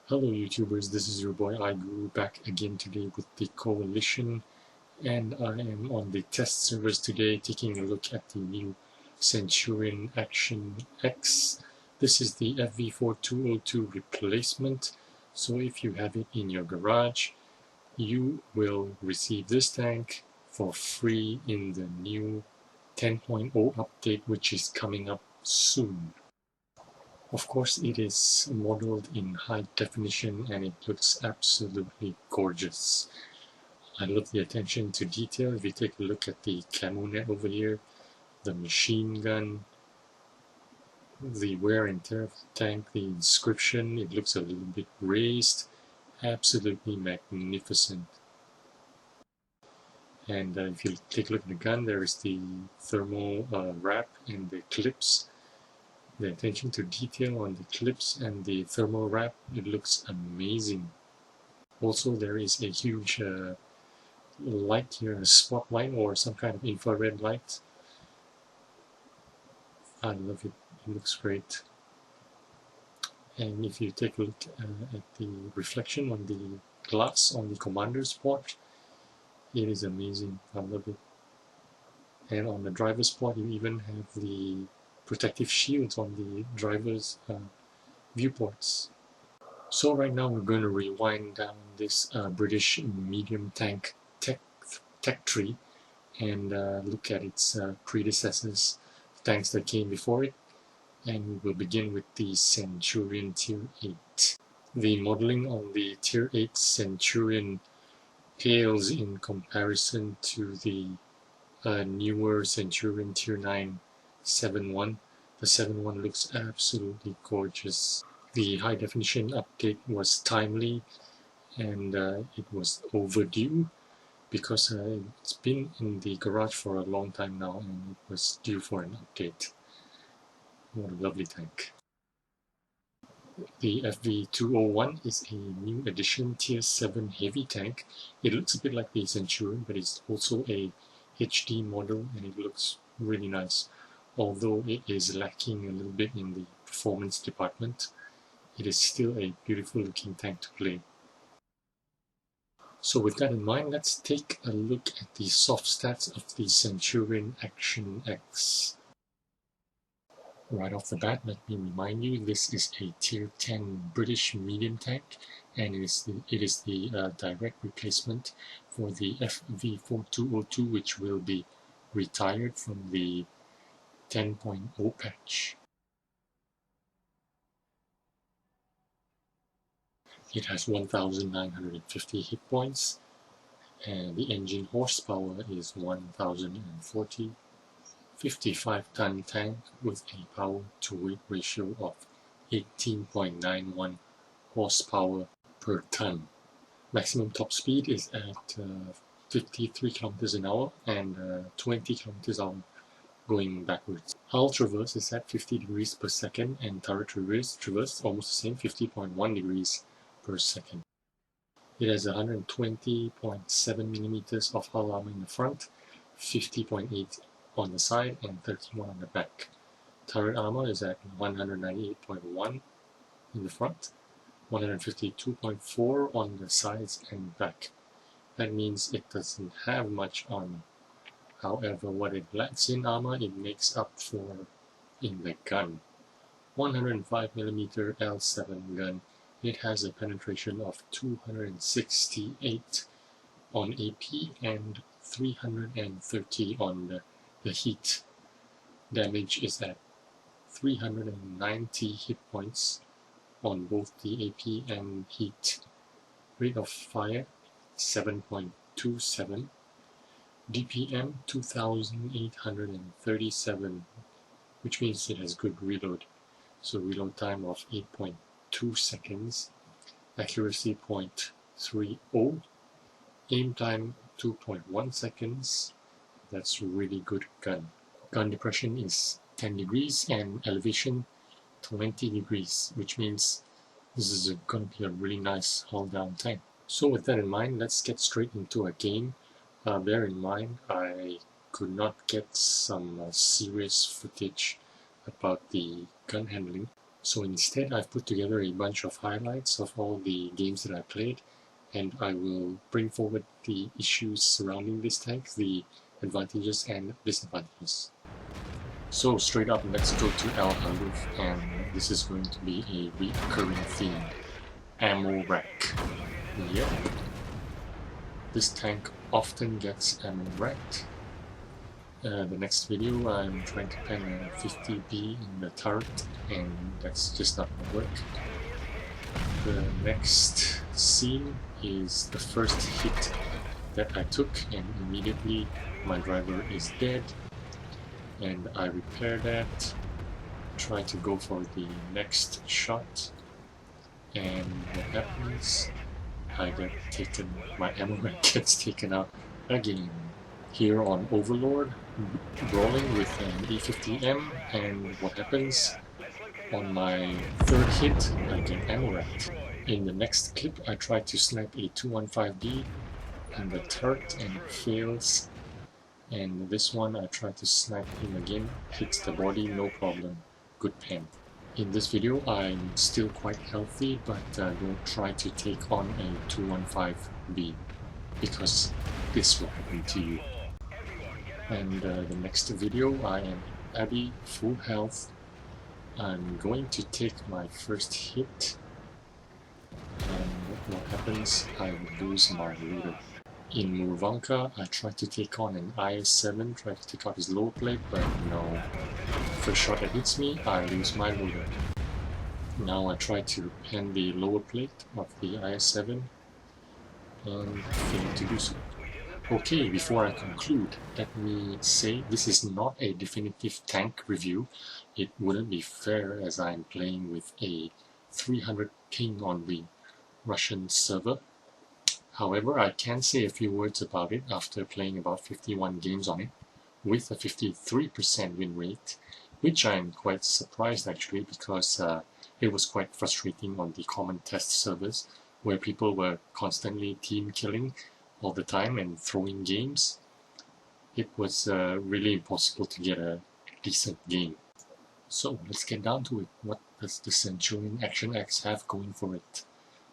Hello YouTubers, this is your boy iGuru back again today with the Coalition, and I am on the test servers today taking a look at the new Centurion Action X. This is the FV4202 replacement, so if you have it in your garage, you will receive this tank for free in the new 10.0 update, which is coming up soon. Of course, it is modeled in high definition and it looks absolutely gorgeous. I love the attention to detail. If you take a look at the camo net over here, the machine gun, the wear and tear of the tank, the inscription, it looks a little bit raised. Absolutely magnificent. And if you take a look at the gun, there is the thermal wrap and the clips. The attention to detail on the clips and the thermal wrap, it looks amazing. Also, there is a huge light here, a spotlight or some kind of infrared light. I love it, it looks great. And if you take a look at the reflection on the glass on the commander's port, it is amazing, I love it. And on the driver's port, you even have the protective shields on the driver's viewports. So right now we're going to rewind down this British medium tank tech tree and look at its predecessors, tanks that came before it, and we'll begin with the Centurion Tier 8. The modeling on the Tier 8 Centurion pales in comparison to the newer Centurion Tier 9 7.1. The 7.1 looks absolutely gorgeous. The high definition update was timely and it was overdue because it's been in the garage for a long time now and it was due for an update. What a lovely tank. The FV201 is a new edition Tier 7 heavy tank. It looks a bit like the Centurion, but it's also a HD model and it looks really nice. Although it is lacking a little bit in the performance department, it is still a beautiful looking tank to play. So with that in mind, let's take a look at the soft stats of the Centurion Action X. Right off the bat, let me remind you, this is a Tier 10 British medium tank, and it is the direct replacement for the FV4202, which will be retired from the 10.0 patch. It has 1,950 hit points, and the engine horsepower is 1,040. 55-ton tank with a power-to-weight ratio of 18.91 horsepower per ton. Maximum top speed is at 53 kilometers an hour and 20 kilometers an hour going backwards. Hull traverse is at 50 degrees per second and turret traverse almost the same, 50.1 degrees per second. It has 120.7 millimeters of hull armor in the front, 50.8 on the side and 31 on the back. Turret armor is at 198.1 in the front, 152.4 on the sides and back. That means it doesn't have much armor. However, what it lacks in armor, it makes up for in the gun. 105mm L7 gun. It has a penetration of 268 on AP and 330 on the heat. Damage is at 390 hit points on both the AP and heat. Rate of fire 7.27. DPM 2837, which means it has good reload. So reload time of 8.2 seconds. Accuracy 0.30. Aim time 2.1 seconds. That's really good gun. Gun depression is 10 degrees and elevation 20 degrees, which means this is going to be a really nice hull down tank. So with that in mind, let's get straight into a game. Bear in mind, I could not get some serious footage about the gun handling. So instead, I've put together a bunch of highlights of all the games that I played, and I will bring forward the issues surrounding this tank, the advantages and disadvantages. So straight up, let's go to Al Haluf, and this is going to be a recurring theme. Ammorack. Yep. This tank often gets ammo-wrecked. The next video I'm trying to pen a 50B in the turret, and that's just not going to work. The next scene is the first hit that I took, and immediately my driver is dead, and I repair that, try to go for the next shot, and what happens? I get taken, my ammo gets taken out again. Here on Overlord, brawling with an E50M, and what happens? On my third hit, I get ammo-wrecked. In the next clip, I try to snipe a 215B in the turret and it fails. And this one, I try to snipe him again, hits the body, no problem, good pen. In this video, I'm still quite healthy, but don't try to take on a 215B, because this will happen to you. And the next video, I am Abby, full health. I'm going to take my first hit, and what happens? I lose my loader. In Murvanka, I try to take on an IS-7, try to take out his lower plate, but no. First shot that hits me, I lose my loader. Now I try to pen the lower plate of the IS-7, and fail to do so. Okay, before I conclude, let me say this is not a definitive tank review. It wouldn't be fair as I'm playing with a 300 ping on the Russian server. However, I can say a few words about it after playing about 51 games on it, with a 53% win rate, which I'm quite surprised actually, because it was quite frustrating on the common test servers, where people were constantly team killing all the time and throwing games. It was really impossible to get a decent game. So let's get down to it. What does the Centurion Action X have going for it?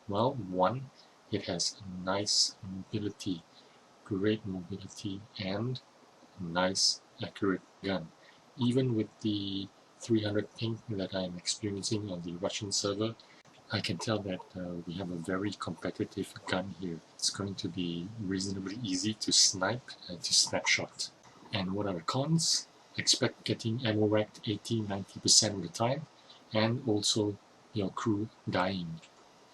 Well, one, it has nice mobility, great mobility, and a nice accurate gun. Even with the 300 ping that I'm experiencing on the Russian server, I can tell that we have a very competitive gun here. It's going to be reasonably easy to snipe and to snapshot. And what are the cons? Expect getting ammo-wrecked 80-90% of the time, and also your crew dying.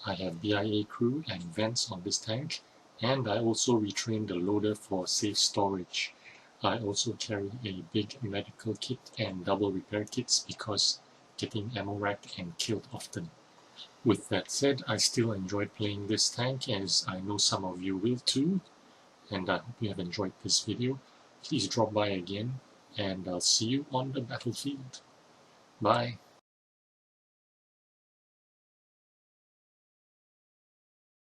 I have BIA crew and vents on this tank, and I also retrained the loader for safe storage. I also carry a big medical kit and double repair kits because getting ammo-wrecked and killed often. With that said, I still enjoyed playing this tank, as I know some of you will too, and I hope you have enjoyed this video. Please drop by again, and I'll see you on the battlefield. Bye!